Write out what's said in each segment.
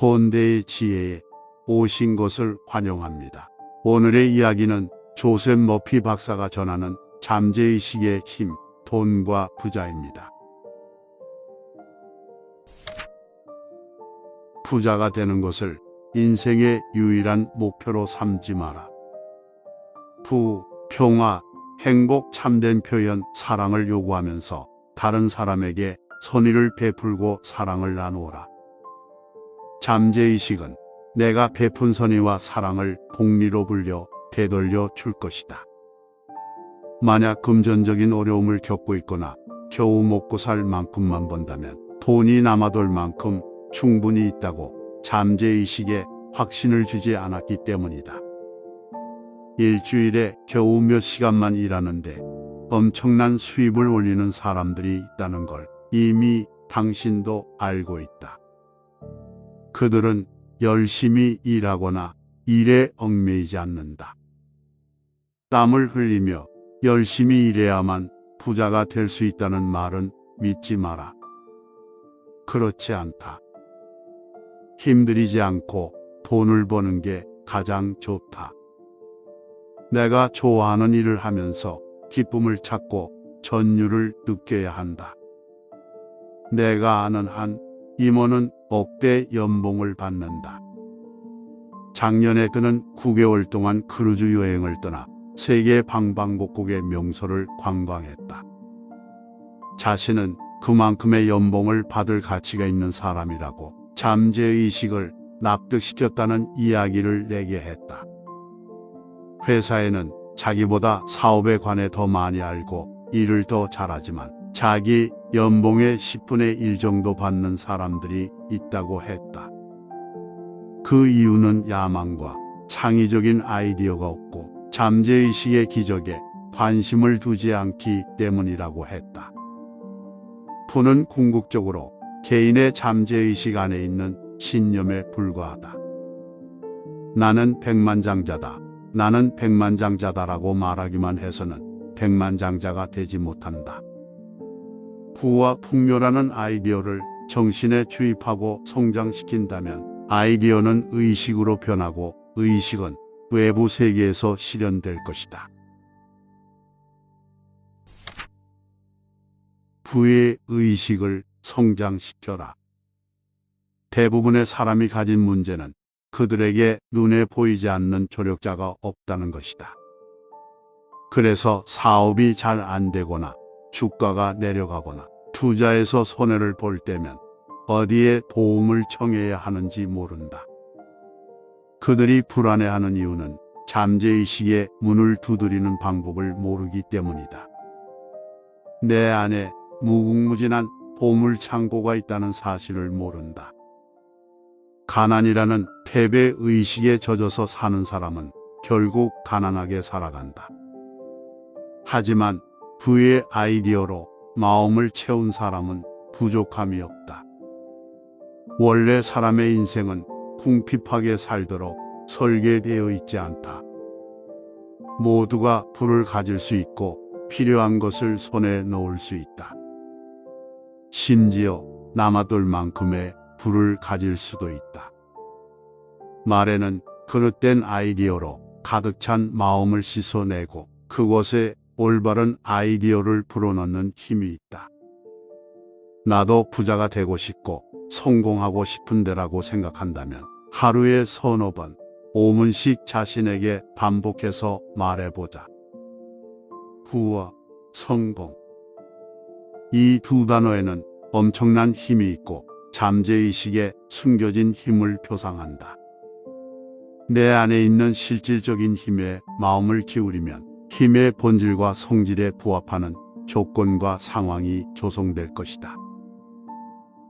콘대의 지혜에 오신 것을 환영합니다. 오늘의 이야기는 조셉 머피 박사가 전하는 잠재의식의 힘, 돈과 부자입니다. 부자가 되는 것을 인생의 유일한 목표로 삼지 마라. 평화, 행복, 참된 표현, 사랑을 요구하면서 다른 사람에게 선의를 베풀고 사랑을 나누어라. 잠재의식은 내가 베푼 선의와 사랑을 복리로 불려 되돌려 줄 것이다. 만약 금전적인 어려움을 겪고 있거나 겨우 먹고 살 만큼만 번다면 돈이 남아돌 만큼 충분히 있다고 잠재의식에 확신을 주지 않았기 때문이다. 일주일에 겨우 몇 시간만 일하는데 엄청난 수입을 올리는 사람들이 있다는 걸 이미 당신도 알고 있다. 그들은 열심히 일하거나 일에 얽매이지 않는다. 땀을 흘리며 열심히 일해야만 부자가 될 수 있다는 말은 믿지 마라. 그렇지 않다. 힘들이지 않고 돈을 버는 게 가장 좋다. 내가 좋아하는 일을 하면서 기쁨을 찾고 전율을 느껴야 한다. 내가 아는 한 임원은 억대 연봉을 받는다. 작년에 그는 9개월 동안 크루즈 여행을 떠나 세계 방방곡곡의 명소를 관광했다. 자신은 그만큼의 연봉을 받을 가치가 있는 사람이라고 잠재의식을 납득시켰다는 이야기를 내게 했다. 회사에는 자기보다 사업에 관해 더 많이 알고 일을 더 잘하지만 자기 연봉의 10분의 1 정도 받는 사람들이 있다고 했다. 그 이유는 야망과 창의적인 아이디어가 없고 잠재의식의 기적에 관심을 두지 않기 때문이라고 했다. 부는 궁극적으로 개인의 잠재의식 안에 있는 신념에 불과하다. 나는 백만장자다. 나는 백만장자다라고 말하기만 해서는 백만장자가 되지 못한다. 부와 풍요라는 아이디어를 정신에 주입하고 성장시킨다면 아이디어는 의식으로 변하고 의식은 외부 세계에서 실현될 것이다. 부의 의식을 성장시켜라. 대부분의 사람이 가진 문제는 그들에게 눈에 보이지 않는 조력자가 없다는 것이다. 그래서 사업이 잘 안 되거나 주가가 내려가거나 투자에서 손해를 볼 때면 어디에 도움을 청해야 하는지 모른다. 그들이 불안해하는 이유는 잠재의식의 문을 두드리는 방법을 모르기 때문이다. 내 안에 무궁무진한 보물창고가 있다는 사실을 모른다. 가난이라는 패배의식에 젖어서 사는 사람은 결국 가난하게 살아간다. 하지만 부의 아이디어로 마음을 채운 사람은 부족함이 없다. 원래 사람의 인생은 궁핍하게 살도록 설계되어 있지 않다. 모두가 부를 가질 수 있고 필요한 것을 손에 넣을 수 있다. 심지어 남아돌 만큼의 부를 가질 수도 있다. 말에는 그릇된 아이디어로 가득 찬 마음을 씻어내고 그곳에 올바른 아이디어를 불어넣는 힘이 있다. 나도 부자가 되고 싶고 성공하고 싶은데라고 생각한다면 하루에 서너 번 5분씩 자신에게 반복해서 말해보자. 부와 성공. 이 두 단어에는 엄청난 힘이 있고 잠재의식에 숨겨진 힘을 표상한다. 내 안에 있는 실질적인 힘에 마음을 기울이면 힘의 본질과 성질에 부합하는 조건과 상황이 조성될 것이다.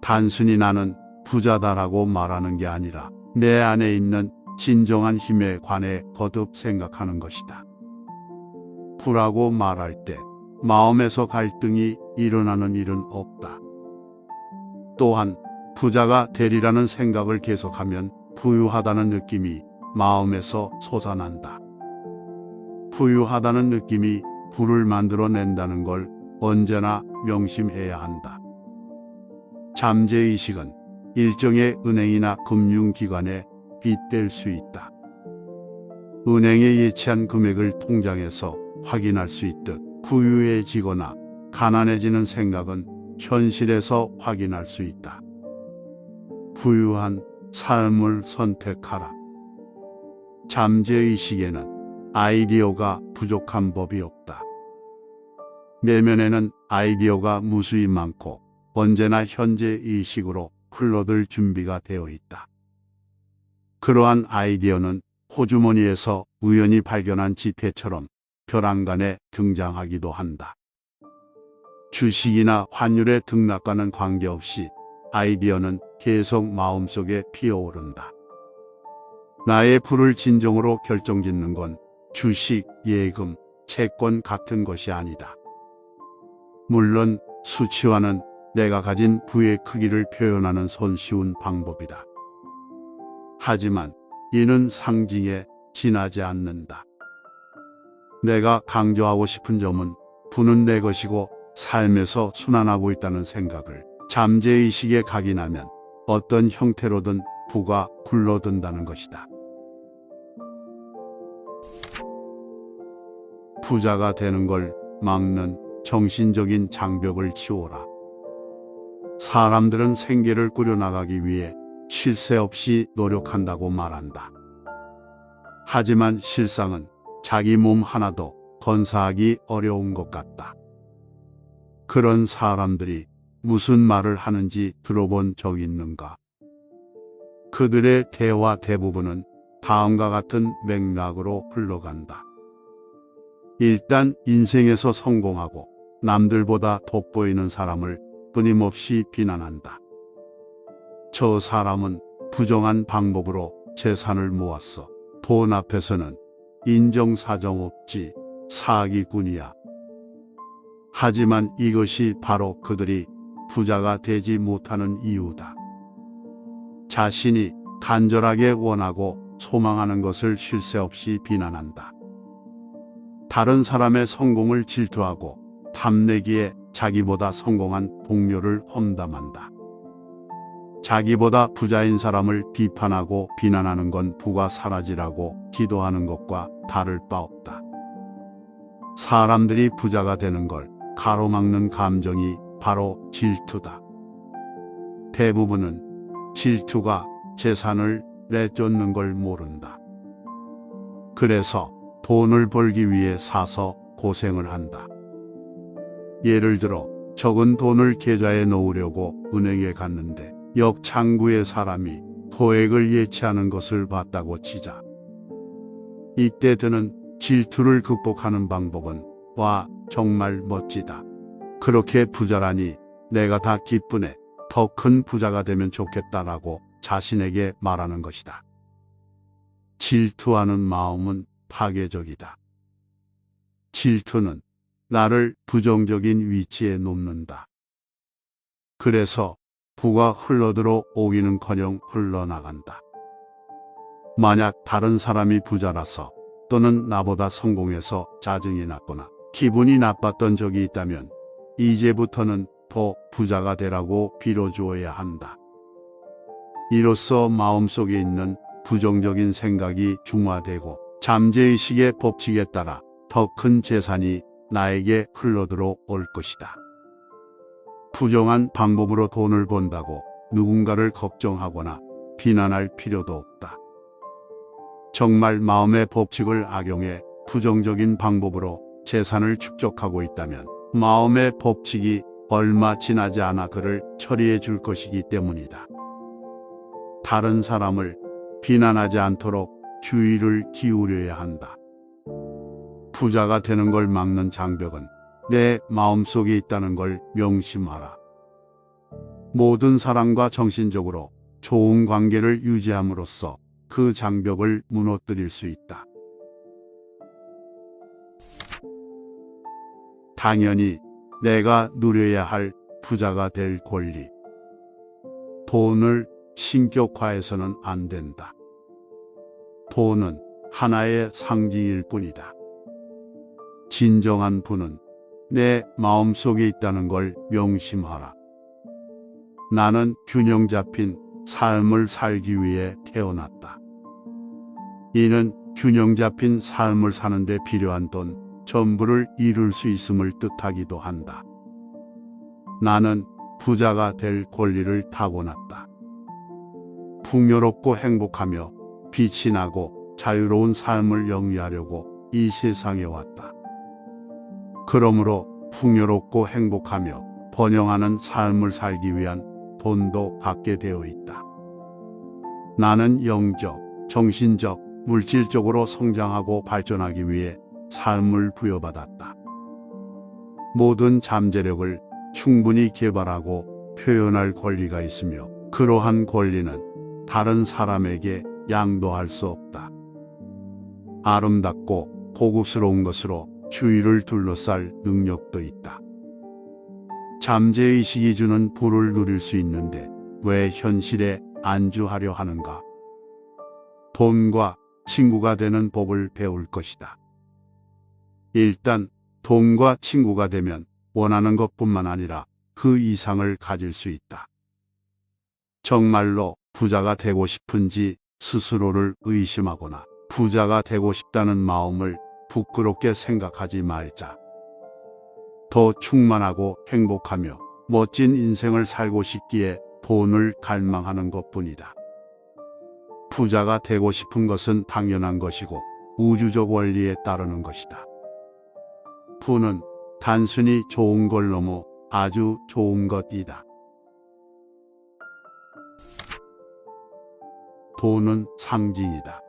단순히 나는 부자다라고 말하는 게 아니라 내 안에 있는 진정한 힘에 관해 거듭 생각하는 것이다. 부라고 말할 때 마음에서 갈등이 일어나는 일은 없다. 또한 부자가 되리라는 생각을 계속하면 부유하다는 느낌이 마음에서 솟아난다. 부유하다는 느낌이 부를 만들어낸다는 걸 언제나 명심해야 한다. 잠재의식은 일정의 은행이나 금융기관에 빗댈 수 있다. 은행에 예치한 금액을 통장에서 확인할 수 있듯 부유해지거나 가난해지는 생각은 현실에서 확인할 수 있다. 부유한 삶을 선택하라. 잠재의식에는 아이디어가 부족한 법이 없다. 내면에는 아이디어가 무수히 많고 언제나 현재의식으로 흘러들 준비가 되어 있다. 그러한 아이디어는 호주머니에서 우연히 발견한 지폐처럼 벼랑간에 등장하기도 한다. 주식이나 환율의 등락과는 관계없이 아이디어는 계속 마음속에 피어오른다. 나의 불을 진정으로 결정짓는 건 주식, 예금, 채권 같은 것이 아니다. 물론 수치화는 내가 가진 부의 크기를 표현하는 손쉬운 방법이다. 하지만 이는 상징에 지나지 않는다. 내가 강조하고 싶은 점은 부는 내 것이고 삶에서 순환하고 있다는 생각을 잠재의식에 각인하면 어떤 형태로든 부가 굴러든다는 것이다. 부자가 되는 걸 막는 정신적인 장벽을 치워라. 사람들은 생계를 꾸려나가기 위해 쉴 새 없이 노력한다고 말한다. 하지만 실상은 자기 몸 하나도 건사하기 어려운 것 같다. 그런 사람들이 무슨 말을 하는지 들어본 적 있는가? 그들의 대화 대부분은 다음과 같은 맥락으로 흘러간다. 일단 인생에서 성공하고 남들보다 돋보이는 사람을 끊임없이 비난한다. 저 사람은 부정한 방법으로 재산을 모았어. 돈 앞에서는 인정사정 없지, 사기꾼이야. 하지만 이것이 바로 그들이 부자가 되지 못하는 이유다. 자신이 간절하게 원하고 소망하는 것을 쉴 새 없이 비난한다. 다른 사람의 성공을 질투하고 탐내기에 자기보다 성공한 동료를 험담한다. 자기보다 부자인 사람을 비판하고 비난하는 건 부가 사라지라고 기도하는 것과 다를 바 없다. 사람들이 부자가 되는 걸 가로막는 감정이 바로 질투다. 대부분은 질투가 재산을 내쫓는 걸 모른다. 그래서 돈을 벌기 위해 사서 고생을 한다. 예를 들어 적은 돈을 계좌에 넣으려고 은행에 갔는데 옆 창구의 사람이 토액을 예치하는 것을 봤다고 치자. 이때 드는 질투를 극복하는 방법은 와, 정말 멋지다. 그렇게 부자라니 내가 다 기쁘네. 더 큰 부자가 되면 좋겠다라고 자신에게 말하는 것이다. 질투하는 마음은 파괴적이다. 질투는 나를 부정적인 위치에 놓는다. 그래서 부가 흘러들어 오기는커녕 흘러나간다. 만약 다른 사람이 부자라서 또는 나보다 성공해서 짜증이 났거나 기분이 나빴던 적이 있다면 이제부터는 더 부자가 되라고 빌어주어야 한다. 이로써 마음속에 있는 부정적인 생각이 중화되고 잠재의식의 법칙에 따라 더 큰 재산이 나에게 흘러들어 올 것이다. 부정한 방법으로 돈을 번다고 누군가를 걱정하거나 비난할 필요도 없다. 정말 마음의 법칙을 악용해 부정적인 방법으로 재산을 축적하고 있다면 마음의 법칙이 얼마 지나지 않아 그를 처리해 줄 것이기 때문이다. 다른 사람을 비난하지 않도록 주의를 기울여야 한다. 부자가 되는 걸 막는 장벽은 내 마음속에 있다는 걸 명심하라. 모든 사람과 정신적으로 좋은 관계를 유지함으로써 그 장벽을 무너뜨릴 수 있다. 당연히 내가 누려야 할 부자가 될 권리. 돈을 신격화해서는 안 된다. 돈은 하나의 상징일 뿐이다. 진정한 부는 내 마음속에 있다는 걸 명심하라. 나는 균형 잡힌 삶을 살기 위해 태어났다. 이는 균형 잡힌 삶을 사는 데 필요한 돈 전부를 이룰 수 있음을 뜻하기도 한다. 나는 부자가 될 권리를 타고났다. 풍요롭고 행복하며 빛이 나고 자유로운 삶을 영위하려고 이 세상에 왔다. 그러므로 풍요롭고 행복하며 번영하는 삶을 살기 위한 돈도 받게 되어 있다. 나는 영적, 정신적, 물질적으로 성장하고 발전하기 위해 삶을 부여받았다. 모든 잠재력을 충분히 개발하고 표현할 권리가 있으며 그러한 권리는 다른 사람에게 양도할 수 없다. 아름답고 고급스러운 것으로 주위를 둘러쌀 능력도 있다. 잠재의식이 주는 부를 누릴 수 있는데 왜 현실에 안주하려 하는가? 돈과 친구가 되는 법을 배울 것이다. 일단 돈과 친구가 되면 원하는 것뿐만 아니라 그 이상을 가질 수 있다. 정말로 부자가 되고 싶은지 스스로를 의심하거나 부자가 되고 싶다는 마음을 부끄럽게 생각하지 말자. 더 충만하고 행복하며 멋진 인생을 살고 싶기에 돈을 갈망하는 것뿐이다. 부자가 되고 싶은 것은 당연한 것이고 우주적 원리에 따르는 것이다. 부는 단순히 좋은 걸 넘어 아주 좋은 것이다. 돈은 상징이다.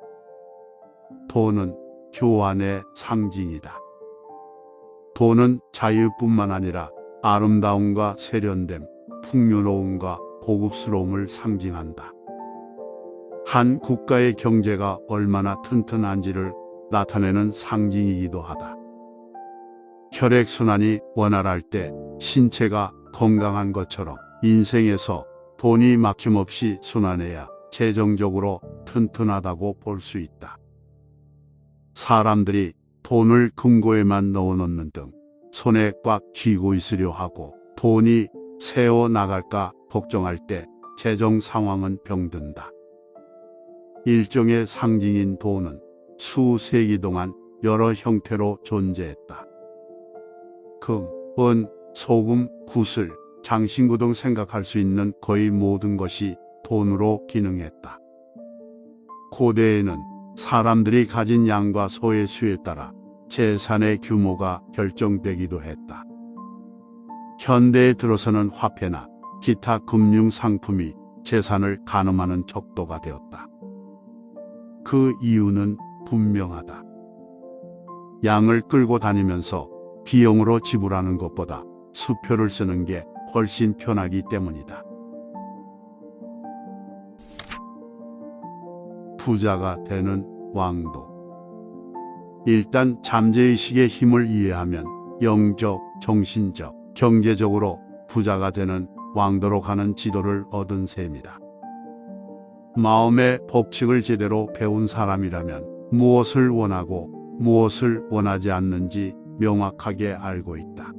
돈은 교환의 상징이다. 돈은 자유뿐만 아니라 아름다움과 세련됨, 풍요로움과 고급스러움을 상징한다. 한 국가의 경제가 얼마나 튼튼한지를 나타내는 상징이기도 하다. 혈액순환이 원활할 때 신체가 건강한 것처럼 인생에서 돈이 막힘없이 순환해야 재정적으로 튼튼하다고 볼 수 있다. 사람들이 돈을 금고에만 넣어놓는 등 손에 꽉 쥐고 있으려 하고 돈이 새어 나갈까 걱정할 때 재정 상황은 병든다. 일종의 상징인 돈은 수세기 동안 여러 형태로 존재했다. 금, 은, 소금, 구슬, 장신구 등 생각할 수 있는 거의 모든 것이 돈으로 기능했다. 고대에는 사람들이 가진 양과 소의 수에 따라 재산의 규모가 결정되기도 했다. 현대에 들어서는 화폐나 기타 금융 상품이 재산을 가늠하는 척도가 되었다. 그 이유는 분명하다. 양을 끌고 다니면서 비용으로 지불하는 것보다 수표를 쓰는 게 훨씬 편하기 때문이다. 부자가 되는 왕도. 일단 잠재의식의 힘을 이해하면 영적, 정신적, 경제적으로 부자가 되는 왕도로 가는 지도를 얻은 셈이다. 마음의 법칙을 제대로 배운 사람이라면 무엇을 원하고 무엇을 원하지 않는지 명확하게 알고 있다.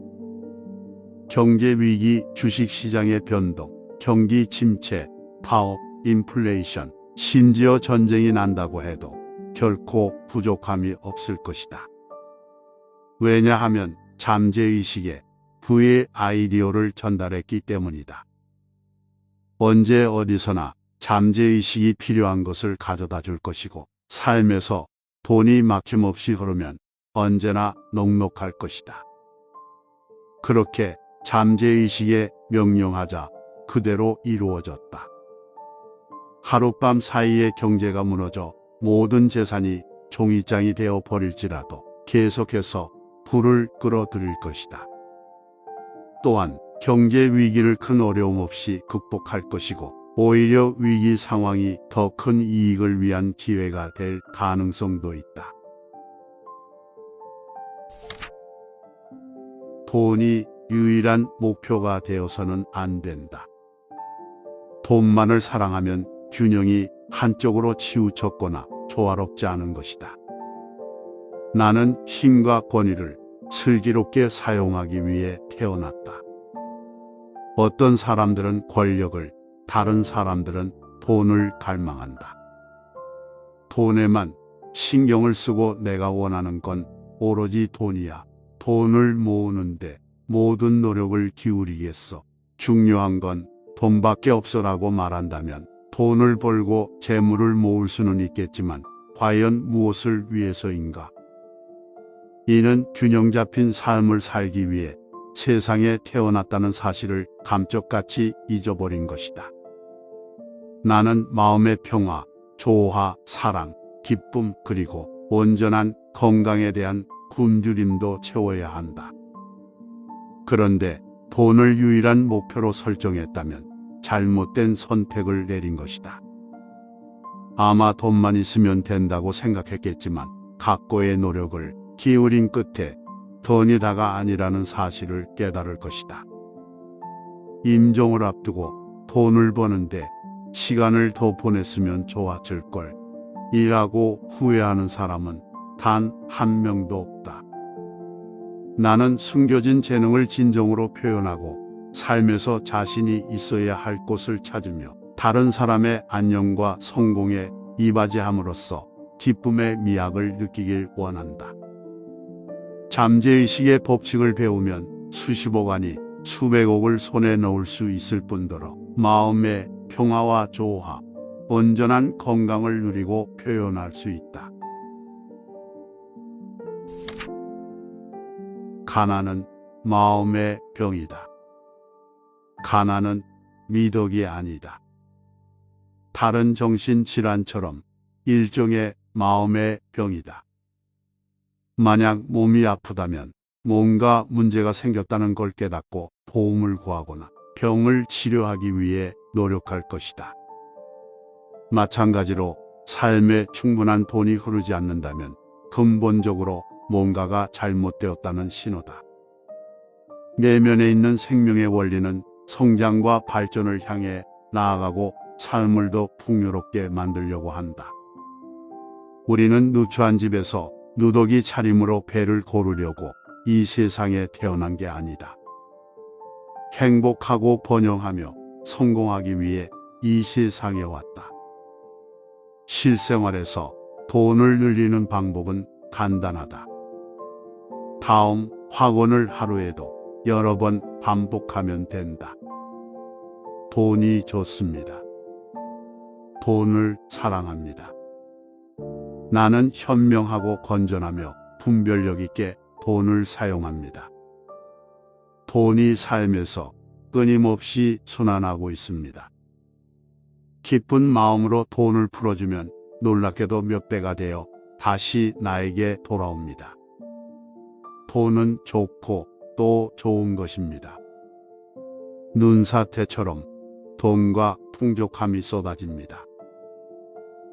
경제 위기, 주식시장의 변동, 경기 침체, 파업, 인플레이션, 심지어 전쟁이 난다고 해도 결코 부족함이 없을 것이다. 왜냐하면 잠재의식에 부의 아이디어를 전달했기 때문이다. 언제 어디서나 잠재의식이 필요한 것을 가져다 줄 것이고 삶에서 돈이 막힘없이 흐르면 언제나 넉넉할 것이다. 그렇게 잠재의식에 명령하자 그대로 이루어졌다. 하룻밤 사이에 경제가 무너져 모든 재산이 종이장이 되어 버릴지라도 계속해서 부를 끌어들일 것이다. 또한 경제 위기를 큰 어려움 없이 극복할 것이고 오히려 위기 상황이 더 큰 이익을 위한 기회가 될 가능성도 있다. 돈이 유일한 목표가 되어서는 안 된다. 돈만을 사랑하면 균형이 한쪽으로 치우쳤거나 조화롭지 않은 것이다. 나는 힘과 권위를 슬기롭게 사용하기 위해 태어났다. 어떤 사람들은 권력을, 다른 사람들은 돈을 갈망한다. 돈에만 신경을 쓰고 내가 원하는 건 오로지 돈이야. 돈을 모으는데 모든 노력을 기울이겠어. 중요한 건 돈밖에 없어라고 말한다면 돈을 벌고 재물을 모을 수는 있겠지만 과연 무엇을 위해서인가? 이는 균형 잡힌 삶을 살기 위해 세상에 태어났다는 사실을 감쪽같이 잊어버린 것이다. 나는 마음의 평화, 조화, 사랑, 기쁨 그리고 온전한 건강에 대한 굶주림도 채워야 한다. 그런데 돈을 유일한 목표로 설정했다면 잘못된 선택을 내린 것이다. 아마 돈만 있으면 된다고 생각했겠지만 각고의 노력을 기울인 끝에 돈이 다가 아니라는 사실을 깨달을 것이다. 임종을 앞두고 돈을 버는데 시간을 더 보냈으면 좋았을걸. 일하고 후회하는 사람은 단 한 명도 없다. 나는 숨겨진 재능을 진정으로 표현하고 삶에서 자신이 있어야 할 곳을 찾으며 다른 사람의 안녕과 성공에 이바지함으로써 기쁨의 미학을 느끼길 원한다. 잠재의식의 법칙을 배우면 수십억 아니 수백억을 손에 넣을 수 있을 뿐더러 마음의 평화와 조화, 온전한 건강을 누리고 표현할 수 있다. 가난은 마음의 병이다. 가난은 미덕이 아니다. 다른 정신질환처럼 일종의 마음의 병이다. 만약 몸이 아프다면 뭔가 문제가 생겼다는 걸 깨닫고 도움을 구하거나 병을 치료하기 위해 노력할 것이다. 마찬가지로 삶에 충분한 돈이 흐르지 않는다면 근본적으로 뭔가가 잘못되었다는 신호다. 내면에 있는 생명의 원리는 성장과 발전을 향해 나아가고 삶을 더 풍요롭게 만들려고 한다. 우리는 누추한 집에서 누더기 차림으로 배를 고르려고 이 세상에 태어난 게 아니다. 행복하고 번영하며 성공하기 위해 이 세상에 왔다. 실생활에서 돈을 늘리는 방법은 간단하다. 다음 확언을 하루에도 여러 번 반복하면 된다. 돈이 좋습니다. 돈을 사랑합니다. 나는 현명하고 건전하며 분별력 있게 돈을 사용합니다. 돈이 삶에서 끊임없이 순환하고 있습니다. 기쁜 마음으로 돈을 풀어주면 놀랍게도 몇 배가 되어 다시 나에게 돌아옵니다. 돈은 좋고 또 좋은 것입니다. 눈사태처럼 돈과 풍족함이 쏟아집니다.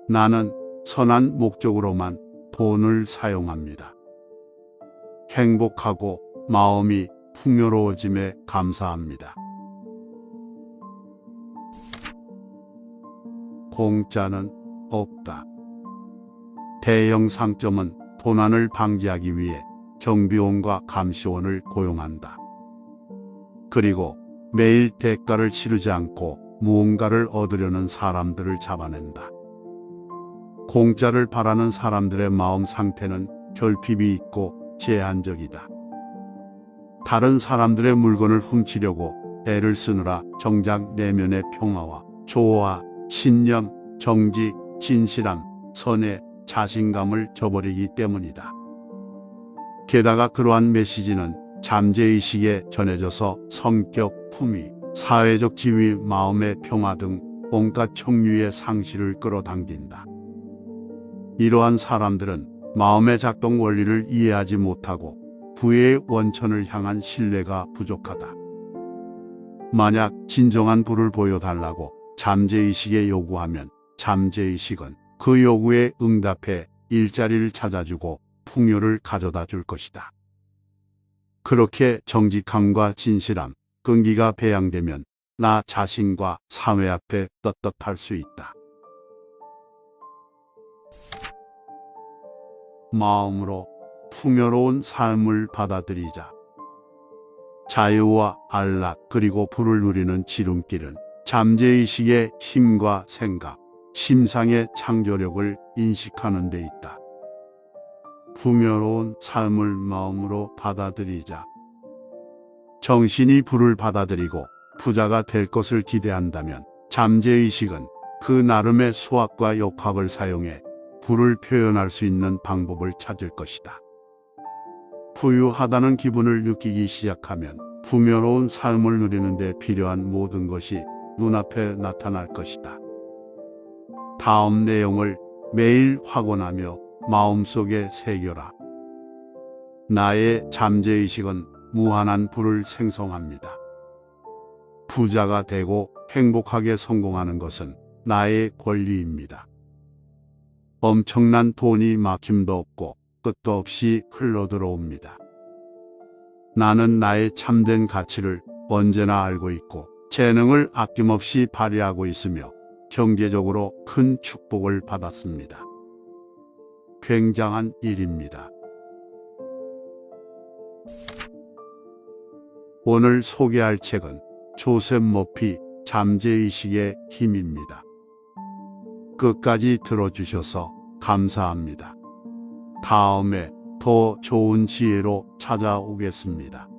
나는 선한 목적으로만 돈을 사용합니다. 행복하고 마음이 풍요로워짐에 감사합니다. 공짜는 없다. 대형 상점은 도난을 방지하기 위해 경비원과 감시원을 고용한다. 그리고 매일 대가를 치르지 않고 무언가를 얻으려는 사람들을 잡아낸다. 공짜를 바라는 사람들의 마음 상태는 결핍이 있고 제한적이다. 다른 사람들의 물건을 훔치려고 애를 쓰느라 정작 내면의 평화와 조화, 신념, 정직, 진실함, 선의 자신감을 저버리기 때문이다. 게다가 그러한 메시지는 잠재의식에 전해져서 성격, 품위, 사회적 지위, 마음의 평화 등 온갖 종류의 상실을 끌어당긴다. 이러한 사람들은 마음의 작동 원리를 이해하지 못하고 부의 원천을 향한 신뢰가 부족하다. 만약 진정한 부를 보여달라고 잠재의식에 요구하면 잠재의식은 그 요구에 응답해 일자리를 찾아주고 풍요를 가져다 줄 것이다. 그렇게 정직함과 진실함, 끈기가 배양되면 나 자신과 사회 앞에 떳떳할 수 있다. 마음으로 풍요로운 삶을 받아들이자. 자유와 안락 그리고 부를 누리는 지름길은 잠재의식의 힘과 생각, 심상의 창조력을 인식하는 데 있다. 풍요로운 삶을 마음으로 받아들이자. 정신이 부를 받아들이고 부자가 될 것을 기대한다면 잠재의식은 그 나름의 수학과 역학을 사용해 부를 표현할 수 있는 방법을 찾을 것이다. 부유하다는 기분을 느끼기 시작하면 풍요로운 삶을 누리는 데 필요한 모든 것이 눈앞에 나타날 것이다. 다음 내용을 매일 확언하며 마음속에 새겨라. 나의 잠재의식은 무한한 부를 생성합니다. 부자가 되고 행복하게 성공하는 것은 나의 권리입니다. 엄청난 돈이 막힘도 없고 끝도 없이 흘러들어옵니다. 나는 나의 참된 가치를 언제나 알고 있고 재능을 아낌없이 발휘하고 있으며 경제적으로 큰 축복을 받았습니다. 굉장한 일입니다. 오늘 소개할 책은 조셉 머피 잠재의식의 힘입니다. 끝까지 들어주셔서 감사합니다. 다음에 더 좋은 지혜로 찾아오겠습니다.